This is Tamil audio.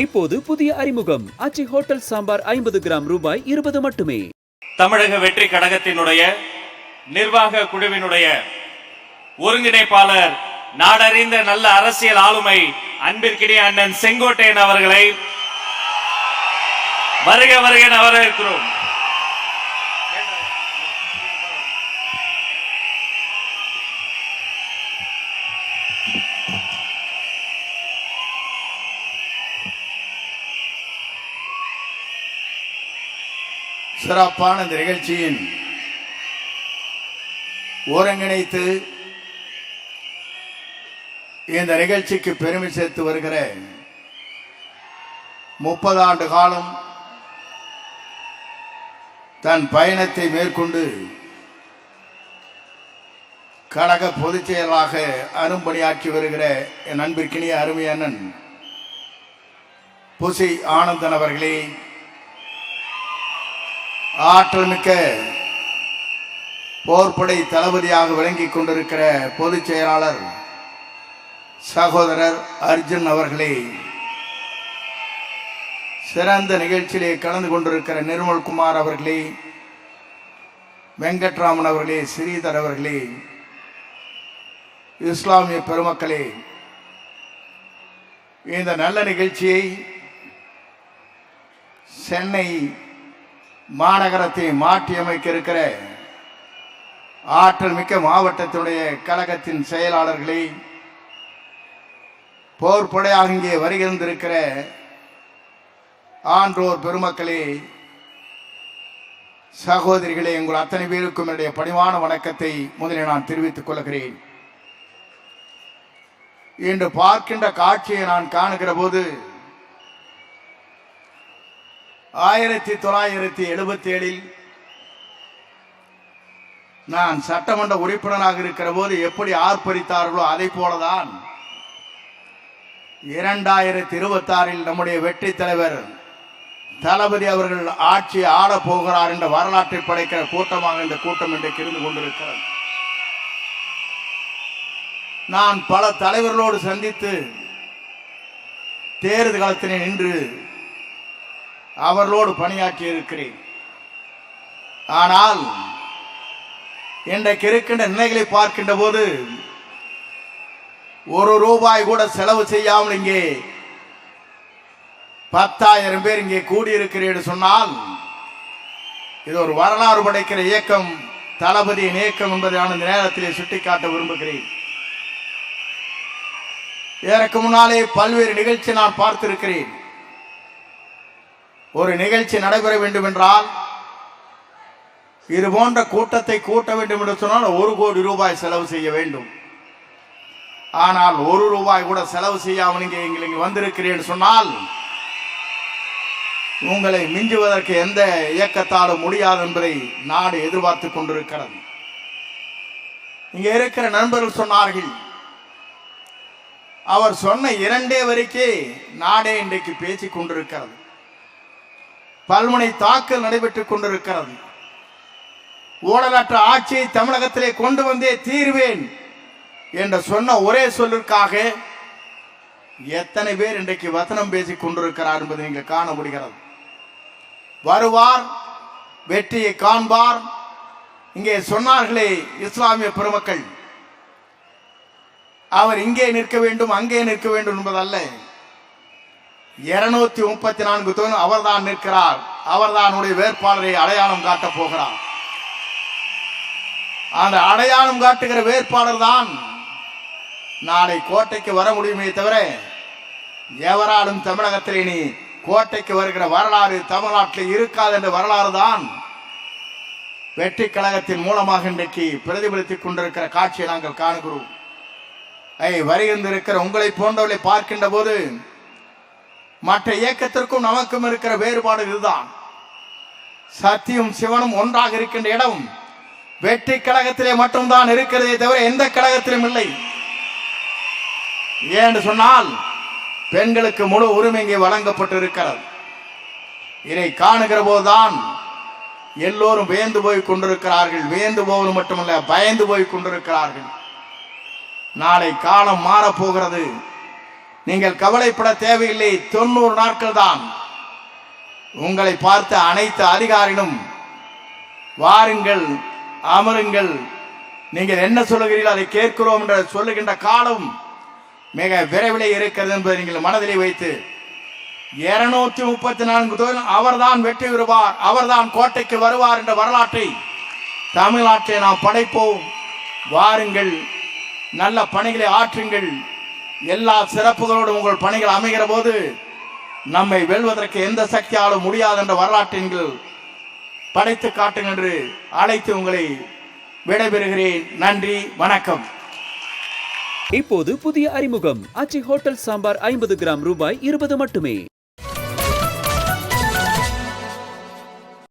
இப்போது புதிய அறிமுகம் ஆச்சி ஹோட்டல் சாம்பார் 50 கிராம் ரூபாய் 20 மட்டுமே. தமிழக வெற்றி கழகத்தினுடைய நிர்வாக குழுவினுடைய ஒருங்கிணைப்பாளர் நாடறிந்த நல்ல அரசியல் ஆளுமை அன்பிற்கினிய அண்ணன் செங்கோட்டையன் அவர்களை வருக வருக வரவேற்கிறோம். சிறப்பான இந்த நிகழ்ச்சியின் ஒருங்கிணைத்து இந்த நிகழ்ச்சிக்கு பெருமை சேர்த்து வருகிற 30 ஆண்டு காலம் தன் பயணத்தை மேற்கொண்டு கழக பொதுச் செயலாக அரும்பணியாற்றி வருகிற என் அன்பிற்கினிய அருமை அண்ணன் புசி ஆனந்தன் அவர்களே, ஆற்றல் மிக்க போர்ப்படை தளபதியாக விளங்கிக் கொண்டிருக்கிற பொதுச் செயலாளர் சகோதரர் அர்ஜுன் அவர்களே, சிறந்த நிகழ்ச்சியிலே கலந்து கொண்டிருக்கிற நிர்மல்குமார் அவர்களே, வெங்கட்ராமன் அவர்களே, ஸ்ரீதர் அவர்களே, இஸ்லாமிய பெருமக்களே, இந்த நல்ல நிகழ்ச்சியை சென்னை மாநகரத்தை மாற்றியமைக்க இருக்கிற ஆற்றல் மிக்க மாவட்டத்தினுடைய கழகத்தின் செயலாளர்களை, போர்ப்படையாக இங்கே வருகின்றிருக்கிற ஆன்றோர் பெருமக்களே, சகோதரிகளே, உங்கள் அத்தனை பேருக்கும் என்னுடைய பணிவான வணக்கத்தை முதலில் நான் தெரிவித்துக் கொள்கிறேன். இன்று பார்க்கின்ற காட்சியை நான் காணுகிற போது 1977 நான் சட்டமன்ற உறுப்பினராக இருக்கிற போது எப்படி ஆர்ப்பரித்தார்களோ அதை போலதான் 2026 நம்முடைய வெற்றி தலைவர் தளபதி அவர்கள் ஆட்சி ஆள போகிறார் என்ற வரலாற்றை படைக்கிற கூட்டமாக இந்த கூட்டம் இன்றைக்கு இருந்து கொண்டிருக்கிறது. நான் பல தலைவர்களோடு சந்தித்து தேர்தல் காலத்திலே நின்று அவர்களோடு பணியாற்றி இருக்கிறேன். ஆனால் இன்றைக்கு இருக்கின்ற நிலைகளை பார்க்கின்ற போது ₹1 கூட செலவு செய்யாமல் இங்கே 10,000 பேர் இங்கே கூடியிருக்கிறேன் சொன்னால் இது ஒரு வரலாறு படைக்கிற இயக்கம், தளபதியின் இயக்கம் என்பதை நான் இந்த நேரத்திலே சுட்டிக்காட்ட விரும்புகிறேன். இதற்கு முன்னாலே பல்வேறு நிகழ்ச்சி நான் பார்த்திருக்கிறேன். ஒரு நிகழ்ச்சி நடைபெற வேண்டும் என்றால், இது போன்ற கூட்டத்தை கூட்ட வேண்டும் என்று சொன்னால் ₹1 கோடி செலவு செய்ய வேண்டும். ஆனால் ₹1 கூட செலவு செய்யாமல் இங்கே வந்திருக்கிறேன் சொன்னால் உங்களை மிஞ்சுவதற்கு எந்த இயக்கத்தாலும் முடியாது என்பதை நாடு எதிர்பார்த்து கொண்டிருக்கிறது. இங்கே இருக்கிற நண்பர்கள் சொன்னார்கள், அவர் சொன்ன 2 வரைக்கே நாடே இன்றைக்கு பேசிக் கொண்டிருக்கிறது. பல்முனை தாக்கல் நடைபெற்றுக் கொண்டிருக்கிறது. ஊழலற்ற ஆட்சியை தமிழகத்திலே கொண்டு வந்தே தீர்வேன் என்று சொன்ன ஒரே சொல்லிற்காக எத்தனை பேர் இன்றைக்கு வசனம் பேசிக் கொண்டிருக்கிறார் என்பதை நீங்கள் காண முடிகிறது. வருவார், வெற்றியை காண்பார். இங்கே சொன்னார்களே இஸ்லாமிய பெருமக்கள், அவர் இங்கே நிற்க வேண்டும் அங்கே நிற்க வேண்டும் என்பதல்ல. 234 தொகுதி அவர்தான் நிற்கிறார். அவர்தான் வேட்பாளரை அடையாளம் காட்டப் போகிறார். அந்த அடையாளம் காட்டுகிற வேட்பாளர் தான் நாளை கோட்டைக்கு வர முடியுமே தவிர எவராலும் தமிழகத்திலே நீ கோட்டைக்கு வருகிற வரலாறு தமிழ்நாட்டில் இருக்காது என்ற வரலாறு தான் வெற்றி கழகத்தின் மூலமாக இன்றைக்கு பிரதிபலித்துக் கொண்டிருக்கிற காட்சியை நாங்கள் காணுகிறோம். வருகின்றிருக்கிற உங்களை போன்றவர்களை பார்க்கின்ற போது மற்ற இயக்கத்திற்கும் நமக்கும் இருக்கிற வேறுபாடு இதுதான். சத்தியும் சிவனும் ஒன்றாக இருக்கின்ற இடம் வெற்றி கழகத்திலே மட்டும்தான் இருக்கிறதே தவிர எந்த கழகத்திலும் இல்லை. ஏன்னு சொன்னால் பெண்களுக்கு முழு உரிமை இங்கே வழங்கப்பட்டு இருக்கிறது. இதை காணுகிற போதுதான் எல்லோரும் வியந்து போய் கொண்டிருக்கிறார்கள். வியந்து போவது மட்டுமல்ல, பயந்து போய் கொண்டிருக்கிறார்கள். நாளை காலம் மாறப்போகிறது. நீங்கள் கவலைப்பட தேவையில்லை. 90 நாட்கள் தான். உங்களை பார்த்த அனைத்து அதிகாரிகளும் வாருங்கள், அமருங்கள், நீங்கள் என்ன சொல்லுகிறீர்கள் அதை கேட்கிறோம் என்று சொல்லுகின்ற காலம் மிக விரைவிலே இருக்கிறது என்பதை நீங்கள் மனதிலே வைத்து 234 தொகுதியில் அவர்தான் வெற்றி பெறுவார், அவர்தான் கோட்டைக்கு வருவார் என்ற வரலாற்றை தமிழ்நாட்டை நாம் படைப்போம். வாருங்கள், நல்ல பணிகளை ஆற்றுங்கள். எல்லா சிறப்புகளோடும் உங்கள் பணிகள் அமைகிற போது நம்மை வெல்வதற்கு எந்த சக்தியாலும் முடியாது என்ற வரலாற்றை நீங்கள் படைத்து காட்டுங்கள் என்று அழைத்து உங்களை விடைபெறுகிறேன். நன்றி, வணக்கம். இப்போது புதிய அறிமுகம் ஆச்சி ஹோட்டல் சாம்பார் 50 கிராம் ரூபாய் 20 மட்டுமே.